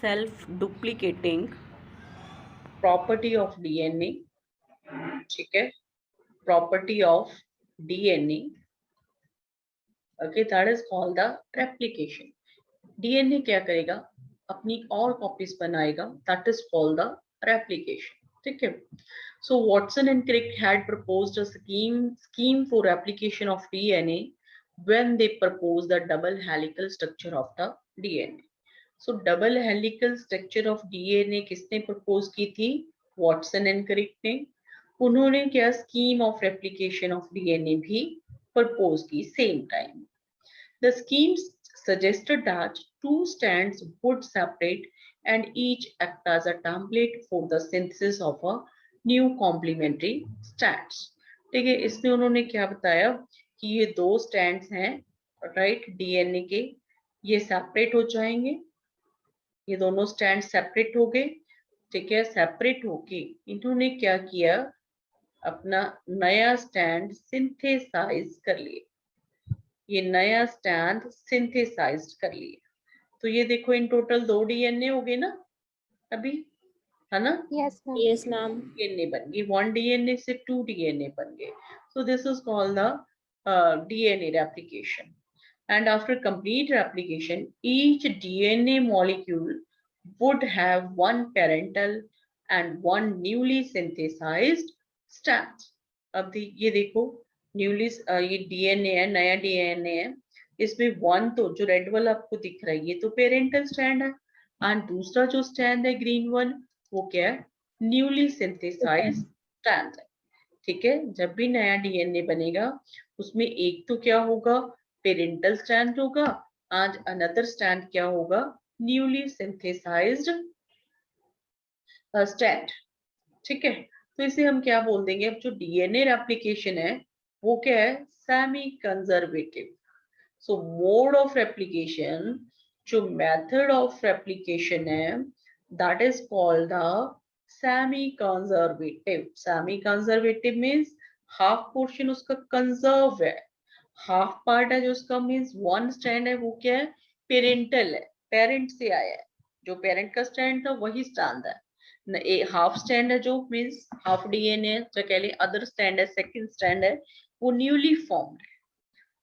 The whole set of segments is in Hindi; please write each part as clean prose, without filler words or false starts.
self-duplicating property of DNA, ठीक है, property of DNA, okay, that is called the replication. DNA क्या करेगा, अपनी और कॉपीज बनाएगा, that is called the replication, ठीक है. So Watson and Crick had proposed a scheme for replication of DNA when they proposed the double helical structure of the DNA. So double helical structure of DNA किसने propose की थी, Watson and Crick ने. उन्होंने क्या scheme of replication of DNA भी propose की same time. The scheme suggested that two strands would separate and each act as a template for the synthesis of a new complementary strands. ठीक है, इसमें उन्होंने क्या बताया कि ये दो स्टैंड्स हैं, राइट, डीएनए के, ये सेपरेट हो जाएंगे, ये दोनों स्टैंड सेपरेट हो गए, ठीक है. सेपरेट होके इन्होंने क्या किया, अपना नया स्टैंड सिंथेसाइज कर लिए, ये नया स्टैंड सिंथेसाइज कर लिए. तो ये देखो इन टोटल 2 डीएनए हो गए ना अभी, है ना. Yes ma'am. डीएनए बन गई, 1 डीएनए से 2 डीएनए बन गए. So this is called the DNA replication. And after complete replication, each DNA molecule would have one parental and one newly synthesized strand. अब ये देखो न्यूली, ये डीएनए है, नया डीएनए है, इसमें वन तो जो रेड वाला आपको दिख रहा है ये तो पेरेंटल स्ट्रैंड है, एंड दूसरा जो स्ट्रैंड है ग्रीन वन वो क्या है, न्यूली सिंथेसाइज्ड स्ट्रैंड है, ठीक है. जब भी नया डीएनए बनेगा उसमें एक तो क्या होगा, पेरेंटल स्ट्रैंड होगा, आज अनदर स्ट्रैंड क्या होगा, न्यूली सिंथेसाइज्ड स्ट्रैंड, ठीक है. तो इसे हम क्या बोल देंगे, अब जो डीएनए रेप्लिकेशन है वो क्या है, semi conservative. So mode of replication, जो मेथड ऑफ रेप्लिकेशन है, that is called the semi conservative. Semi conservative means half portion उसका कंजर्व है, हाफ पार्ट है जो उसका, मींस वन स्ट्रैंड है वो क्या है, पेरेंटल है, पेरेंट से आया है, जो पेरेंट का स्ट्रैंड था वही स्ट्रैंड है. हाफ स्ट्रैंड है जो मींस हाफ डीएनए, जो कह ले अदर स्ट्रैंड है, सेकंड स्ट्रैंड है, वो न्यूली फॉर्म्ड है,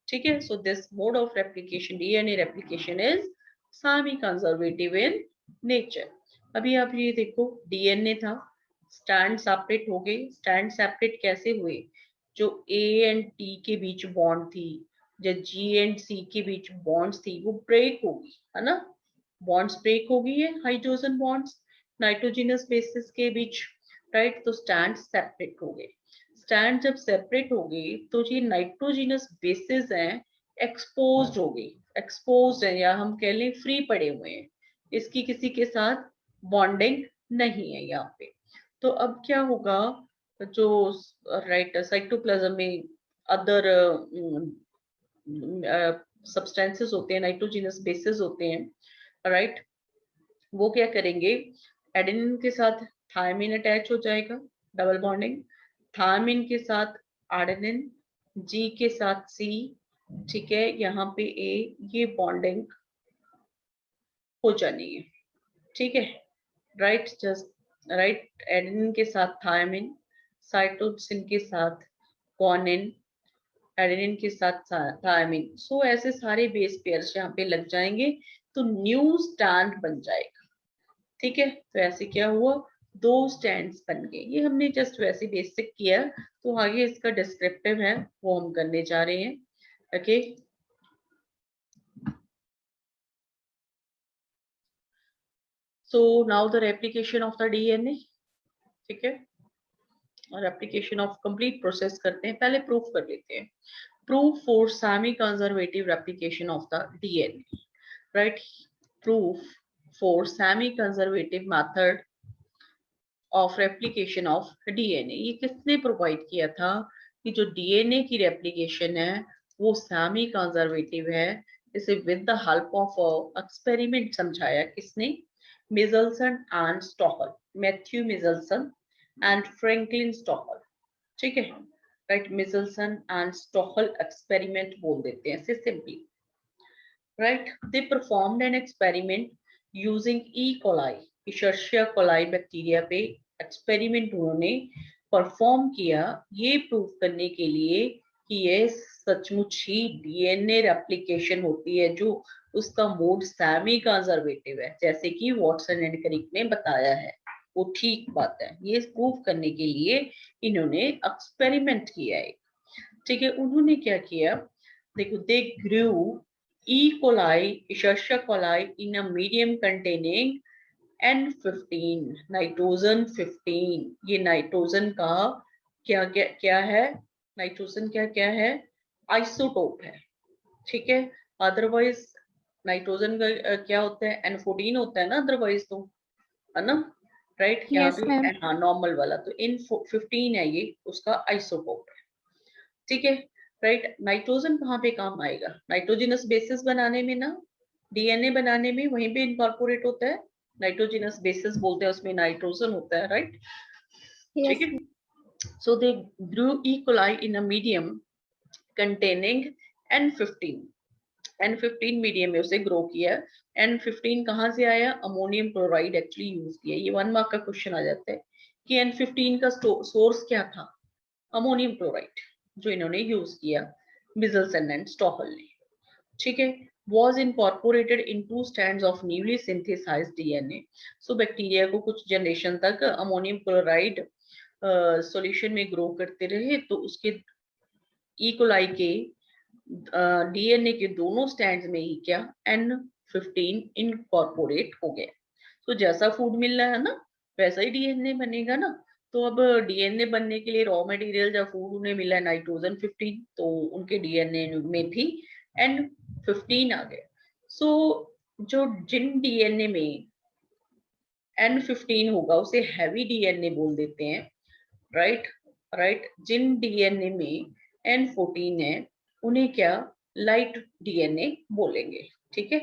ठीक है. So this mode of replication, DNA replication, is semi conservative in nature. अभी आप ये देखो, डीएनए था, स्ट्रैंड सेपरेट हो गए. स्ट्रैंड सेपरेट कैसे हुए, जो ए एंड टी के बीच बॉन्ड थी, जो जी एंड सी के बीच बॉन्ड्स थी, वो ब्रेक होगी, है ना, बॉन्ड्स ब्रेक हो गई है, हाइड्रोजन बॉन्ड्स नाइट्रोजनस बेसिस के बीच, राइट. तो स्ट्रैंड सेपरेट हो गए. स्ट्रैंड जब सेपरेट हो गई तो ये नाइट्रोजनस बेसिस हैं, एक्सपोज्ड हो गई, एक्सपोज्ड है या हम कह लें फ्री पड़े हुए हैं, इसकी किसी के साथ बॉन्डिंग नहीं है यहाँ पे. तो अब क्या होगा, जो राइट साइटोप्लाज्म में अदर सब्सटेंसेस होते हैं, नाइट्रोजनस बेसिस होते हैं, राइट, वो क्या करेंगे, एडेनिन के साथ थायमिन अटैच हो जाएगा, डबल बॉन्डिंग, थायमिन के साथ एडेनिन, जी के साथ सी, ठीक है, यहाँ पे ए, ये बॉन्डिंग हो जानी है, ठीक है, राइट. जस्ट राइट, एडेनिन के साथ थायमिन, साइटोसिन के साथ ग्वानिन, एडेनिन के साथ थायमिन. सो ऐसे सारे बेस पेयर्स यहाँ पे लग जाएंगे तो न्यू स्टैंड बन जाएगा, ठीक है. तो ऐसे क्या हुआ, 2 स्टैंड्स बन गए. ये हमने जस्ट वैसे बेसिक किया, तो आगे इसका डिस्क्रिप्टिव है वो हम करने जा रहे हैं, okay. So now the replication of the DNA, ठीक है, और रेप्लिकेशन ऑफ कंप्लीट प्रोसेस करते हैं. पहले प्रूफ कर लेते हैं. Proof for semi conservative replication of the DNA, right. Proof for semi conservative method of replication of DNA. ये किसने प्रोवाइड किया था कि जो डीएनए की रेप्लिकेशन है वो सेमी कंजर्वेटिव है. इसे with the help of experiment समझाया किसने, Meselson and Stahl, Matthew Meselson and Franklin Stahl, ठीक है, right. Meselson and Stahl experiment बोल देते हैं इसे simply, right. They performed an experiment using E coli, Escherichia coli bacteria पे एक्सपेरिमेंट उन्होंने परफॉर्म किया, ये प्रूव करने के लिए कि ये सचमुच ही डीएनए रेप्लिकेशन होती है, जो उसका मोड सेमी कंजर्वेटिव है, जैसे कि वॉटसन एंड क्रिक ने बताया है, वो ठीक बात है। ये प्रूव करने के लिए इन्होंने एक्सपेरिमेंट किया है। ठीक है, उन्होंने क्या किया, देखो, दे ग्रू E. coli, Escherichia coli in a medium containing N15, nitrogen 15। ये नाइट्रोजन का क्या क्या क्या है, नाइट्रोजन क्या क्या है, आइसोटोप है। ठीक है, अदरवाइज नाइट्रोजन का क्या होता है, N14 होता है ना, अदरवाइज तो, है ना, राइट। यहाँ यस पे मैम। हाँ नॉर्मल वाला, तो N15 है, ये उसका आइसोटोप है। ठीक है, राइट। नाइट्रोजन कहाँ पे काम आएगा, नाइट्रोजिनस बेसिस बनाने में ना, डीएनए बनाने में, वहीं पे इनकॉर्पोरेट होता है। नाइट्रोजिनस बेसिस बोलते हैं, उसमें नाइट्रोजन होता है, राइट। ठीक यस है, so they grew E coli in a medium containing N15। N15 medium में उसे ग्रो किया। N15 कहाँ से आया, अमोनियम क्लोराइड एक्चुअली यूज किया। ये 1 मार्क का क्वेश्चन आ जाता है कि N15 का सोर्स क्या था, अमोनियम क्लोराइड, जो इन्होंने यूज किया मिजल्सन एंड स्टॉहल ने। ठीक है, was incorporated into strands of newly synthesized DNA। So bacteria को कुछ जनरेशन तक अमोनियम क्लोराइड सॉल्यूशन में ग्रो करते रहे, तो उसके ई कोलाई के डीएनए के दोनों स्टैंड्स में ही क्या, N15 इनकॉर्पोरेट हो गया। तो जैसा फूड मिल रहा है ना, वैसा ही डीएनए बनेगा ना। तो अब डीएनए बनने के लिए रॉ मटेरियल या फूड उन्हें मिला है नाइट्रोजन 15, तो उनके डीएनए में भी N15 आ गया। सो जो जिन डीएनए में N15 होगा उसे हैवी डीएनए बोल देते हैं, राइट। राइट, जिन डीएनए में N14 है उन्हें क्या, लाइट डीएनए बोलेंगे। ठीक है,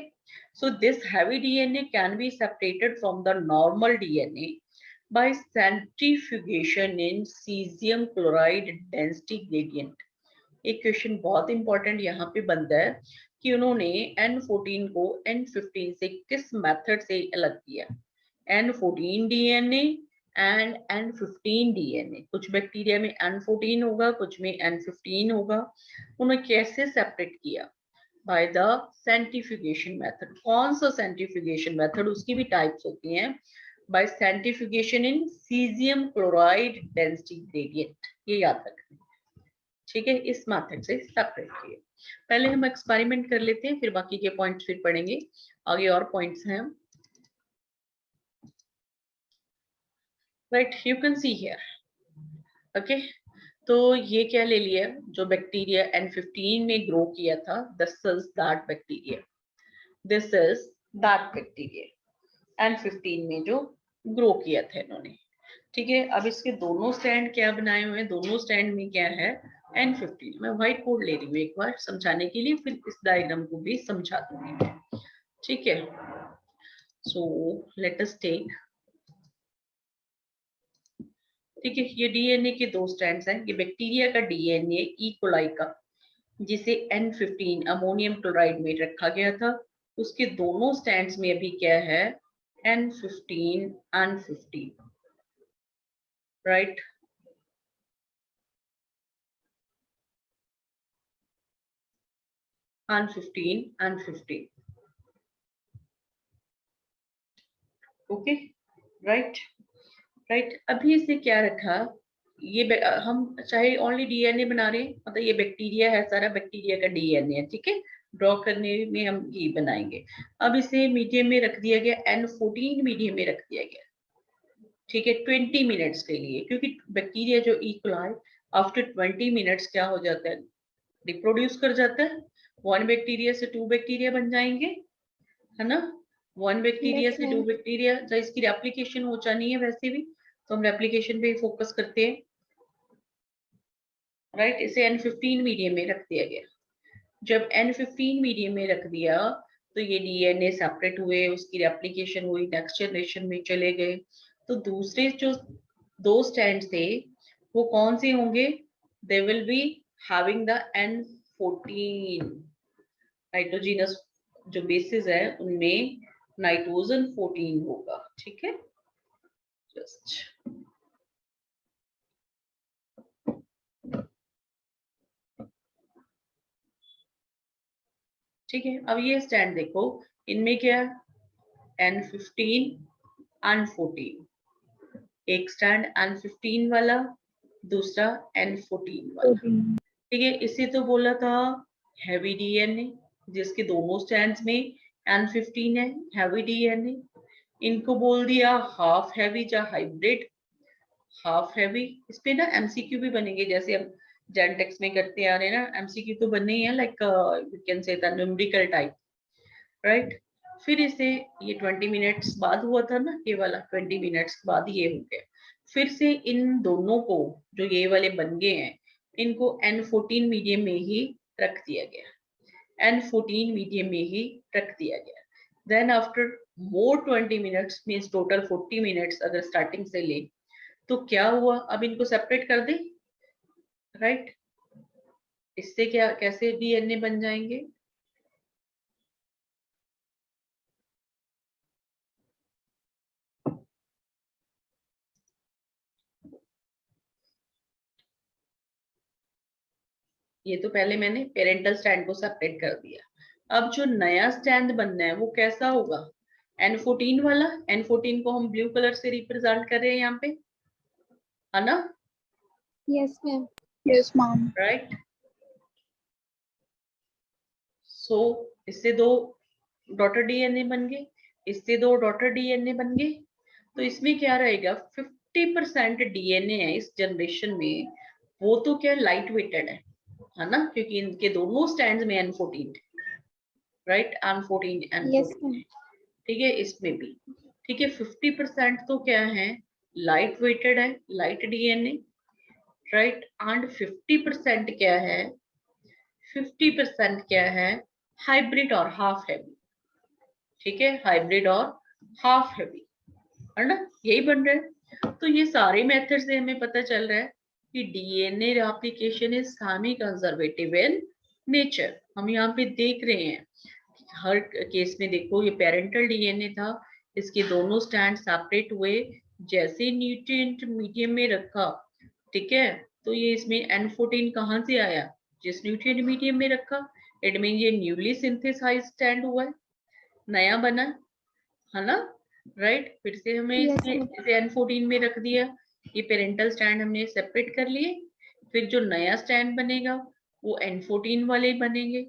so this heavy DNA can be separated from the normal DNA by centrifugation in cesium chloride density gradient। एक क्वेश्चन बहुत इंपॉर्टेंट यहाँ पे बनता है कि उन्होंने N14 को N15 से किस मेथड से अलग किया, N14 DNA and N15 DNA. कुछ बैक्टीरिया में N14 होगा, कुछ में N15 होगा, उन्हें कैसे सेपरेट किया, बाय द सेंट्रीफ्यूगेशन मेथड। कौन सा सेंट्रीफ्यूगेशन मेथड, उसकी भी टाइप्स होती हैं, बाय सेंट्रीफ्यूगेशन इन सीजियम क्लोराइड डेंसिटी ग्रेडियंट, ये याद रखना। ठीक है, इस मेथड से सेपरेट किए। पहले हम एक्सपेरिमेंट कर लेते हैं, फिर बाकी के पॉइंट्स फिर पढ़ेंगे, आगे और पॉइंट्स हैं। Right, you can see here, okay. तो ये क्या ले लिया, जो बैक्टीरिया N15 में ग्रो किया था, this is that bacteria, this is that bacteria N15 में जो ग्रो किया था इन्होंने। ठीक है, अब इसके दोनों स्टैंड क्या बनाए हुए हैं, दोनों स्टैंड में क्या है, N15। मैं व्हाइट बोर्ड ले रही हूँ एक बार समझाने के लिए, फिर इस डायग्राम को भी समझा दूंगी मैं। ठीक है, सो लेट अस टेक, ठीक है, ये डीएनए के दो स्ट्रैंड्स हैं। ये बैक्टीरिया का डीएनए ई कोलाई का, जिसे N15 अमोनियम क्लोराइड में रखा गया था, उसके दोनों स्ट्रैंड्स में अभी क्या है, N15 N15, right. N15 N15, okay, right. Right, अभी इसे क्या रखा, ये हम चाहे ओनली डीएनए बना रहे हैं, मतलब ये बैक्टीरिया है, सारा बैक्टीरिया का डीएनए है। ठीक है, ड्रॉ करने में हम ये बनाएंगे। अब इसे मीडियम में रख दिया गया, N14 मीडियम में रख दिया गया। ठीक है, 20 मिनट्स के लिए, क्योंकि बैक्टीरिया जो ई कोलाई आफ्टर 20 मिनट्स क्या हो जाता है, रिप्रोड्यूस कर जाता है। 1 बैक्टीरिया से 2 बैक्टीरिया बन जाएंगे, है ना। 1 बैक्टीरिया यस से 2 मैम। बैक्टीरिया, जब इसकी रेप्लिकेशन हो जानी है वैसे भी, तो हम रेप्लिकेशन पे फोकस करते हैं, राइट। इसे N15 मीडियम में रख दिया गया। जब N15 मीडियम में रख दिया, तो ये डीएनए सेपरेट हुए, उसकी रेप्लिकेशन हुई, नेक्स्ट जनरेशन में चले गए। तो दूसरे जो दो स्टैंड थे, वो कौन से होंगे, they will be having the N14 nitrogenous जो बेसिस है उनमें नाइट्रोजन 14 होगा, ठीक है। जस्ट ठीक है। अब ये स्टैंड देखो, इनमें क्या N15 N14, एक स्टैंड N15 वाला, दूसरा N14 वाला, ठीक है। इसे तो बोला था हैवी डीएनए, जिसके दोनों स्टैंड्स में N15 है, हैवी डीएनए। इनको बोल दिया हाफ हैवी या हाइब्रिड। हाफ हैवी, इस पे ना एमसीक्यू भी बनेंगे, जैसे हम जेनटेक्स में करते आ रहे हैं ना, एमसीक्यू तो बनने ही है, like you can say the numerical type, right. फिर इसे ये 20 मिनट्स बाद हुआ था ना, ये वाला 20 मिनट्स बाद ये हो गया। फिर से इन दोनों को, जो ये वाले बन गए हैं, इनको N14 मीडियम में ही रख दिया गया, N14 मीडियम में ही रख दिया गया। Then after more 20 minutes means total 40 minutes अगर स्टार्टिंग से ले, तो क्या हुआ, अब इनको सेपरेट कर दे, राइट। इससे क्या, कैसे डीएनए बन जाएंगे, ये तो पहले मैंने पेरेंटल स्टैंड को सेपरेट कर दिया। अब जो नया स्टैंड बनना है वो कैसा होगा, N14 वाला। N14 को हम ब्लू कलर से रिप्रेजेंट कर रहे हैं यहाँ पे, है ना। Yes ma'am, yes ma'am, right. So इससे दो डॉटर डीएनए बन गए, इससे दो डॉटर डीएनए बन गए। तो इसमें क्या रहेगा, 50% डीएनए है इस जनरेशन में, वो तो क्या लाइट वेटेड है ना, क्योंकि इनके दोनों स्टैंड्स में N14, right, N14 yes N14, ma'am, ठीक है, इसमें भी, ठीक है। 50% तो क्या है, लाइट वेटेड है, लाइट डीएनए, राइट। एंड 50% क्या है, 50% क्या है, हाइब्रिड और हाफ हैवी, ठीक है, हाइब्रिड और हाफ हैवी, है ना, यही बन रहा है। तो ये सारे मेथड से हमें पता चल रहा है कि DNA replication is semi conservative in nature. हम यहाँ पे देख रहे हैं हर केस में, देखो ये पेरेंटल डीएनए था, इसके दोनों स्टैंड सेपरेट हुए, जैसे न्यूट्रिएंट मीडियम में रखा, ठीक है, तो ये इसमें N14 कहाँ से आया, जिस न्यूट्रिएंट मीडियम में रखा, इट मीन ये न्यूली सिंथेसाइज स्टैंड हुआ है, नया बना है ना, राइट। फिर से हमें यस इसमें मैम, इसे N14 में रख दिया, ये पेरेंटल स्टैंड हमने सेपरेट कर लिए, फिर जो नया स्टैंड बनेगा वो N14 वाले बनेंगे।